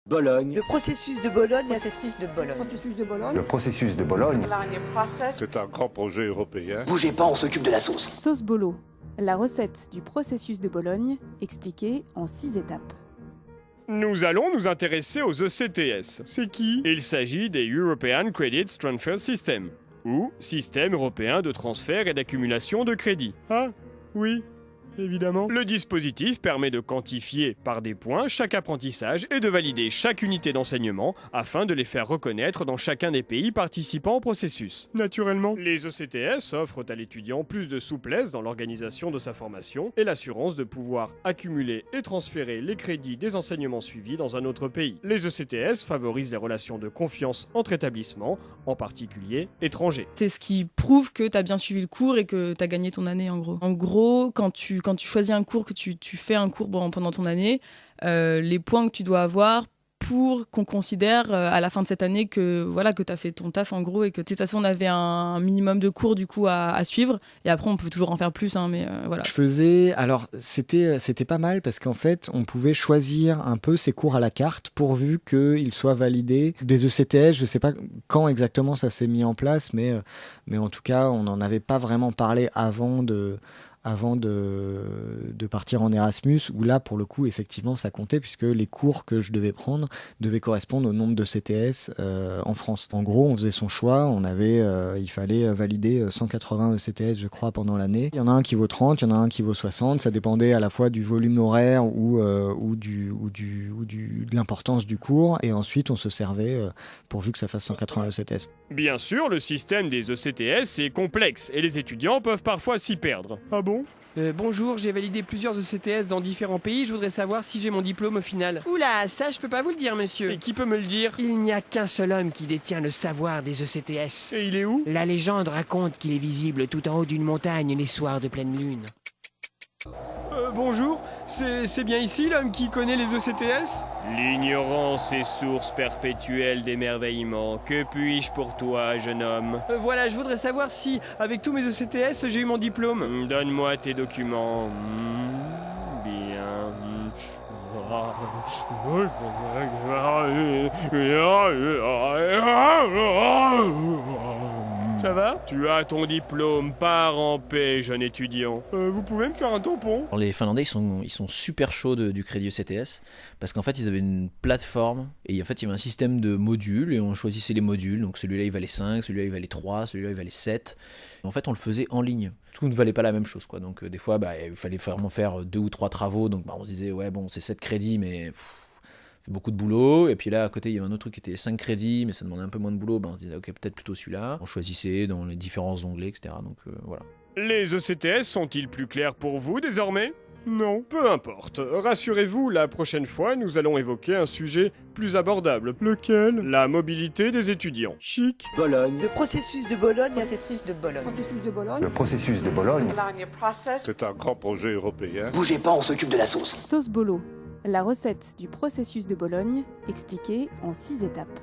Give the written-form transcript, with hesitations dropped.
Bologne. Le processus de Bologne. Processus de Bologne. Processus de Bologne. Le processus de Bologne. C'est un grand projet européen. Bougez pas, on s'occupe de la sauce. Sauce Bolo, la recette du processus de Bologne, expliquée en 6 étapes. Nous allons nous intéresser aux ECTS. C'est qui? Il s'agit des European Credit Transfer System, ou Système européen de transfert et d'accumulation de crédits. Ah, oui. Évidemment. Le dispositif permet de quantifier par des points chaque apprentissage et de valider chaque unité d'enseignement afin de les faire reconnaître dans chacun des pays participant au processus. Naturellement, les ECTS offrent à l'étudiant plus de souplesse dans l'organisation de sa formation et l'assurance de pouvoir accumuler et transférer les crédits des enseignements suivis dans un autre pays. Les ECTS favorisent les relations de confiance entre établissements, en particulier étrangers. C'est ce qui prouve que tu as bien suivi le cours et que tu as gagné ton année en gros. En gros, quand tu choisis un cours, que tu fais un cours pendant ton année, les points que tu dois avoir pour qu'on considère à la fin de cette année que tu as fait ton taf en gros et que de toute façon on avait un minimum de cours du coup à suivre et après on peut toujours en faire plus mais voilà. Je faisais, alors c'était pas mal parce qu'en fait on pouvait choisir un peu ses cours à la carte pourvu qu'ils soient validés des ECTS. Je sais pas quand exactement ça s'est mis en place mais en tout cas on n'en avait pas vraiment parlé avant de partir en Erasmus, où là, pour le coup, effectivement, ça comptait, puisque les cours que je devais prendre devaient correspondre au nombre de CTS en France. En gros, on faisait son choix, il fallait valider 180 ECTS, je crois, pendant l'année. Il y en a un qui vaut 30, il y en a un qui vaut 60, ça dépendait à la fois du volume horaire ou de l'importance du cours, et ensuite, on se servait pourvu que ça fasse 180 ECTS. Bien sûr, le système des ECTS est complexe, et les étudiants peuvent parfois s'y perdre. Ah bon? Bonjour, j'ai validé plusieurs ECTS dans différents pays, je voudrais savoir si j'ai mon diplôme au final. Oula, ça je peux pas vous le dire monsieur. Et qui peut me le dire? Il n'y a qu'un seul homme qui détient le savoir des ECTS. Et il est où? La légende raconte qu'il est visible tout en haut d'une montagne les soirs de pleine lune. Bonjour, c'est bien ici l'homme qui connaît les ECTS? L'ignorance est source perpétuelle d'émerveillement. Que puis-je pour toi, jeune homme? Voilà, je voudrais savoir si, avec tous mes ECTS, j'ai eu mon diplôme. Donne-moi tes documents. Bien. Ça va? Tu as ton diplôme, pars en paix, jeune étudiant. Vous pouvez me faire un tampon? Alors, les Finlandais, ils sont super chauds du crédit ECTS parce qu'en fait, ils avaient une plateforme et en fait, il y avait un système de modules et on choisissait les modules. Donc celui-là, il valait 5, celui-là, il valait 3, celui-là, il valait 7. En fait, on le faisait en ligne. Tout ne valait pas la même chose, quoi. Donc des fois, il fallait vraiment faire 2 ou 3 travaux. Donc on se disait, ouais, bon, c'est 7 crédits, mais... beaucoup de boulot, et puis là à côté il y avait un autre truc qui était 5 crédits mais ça demandait un peu moins de boulot, on se disait ok peut-être plutôt celui-là, on choisissait dans les différents onglets etc. Donc voilà. Les ECTS sont-ils plus clairs pour vous désormais? Non, peu importe. Rassurez-vous, la prochaine fois nous allons évoquer un sujet plus abordable. Lequel? La mobilité des étudiants. Chic. Bologne. Le processus de Bologne. Processus de Bologne. Processus de Bologne. Le processus de Bologne. C'est un grand projet européen. Bougez pas, on s'occupe de la sauce. Sauce Bolo, la recette du processus de Bologne, expliquée en 6 étapes.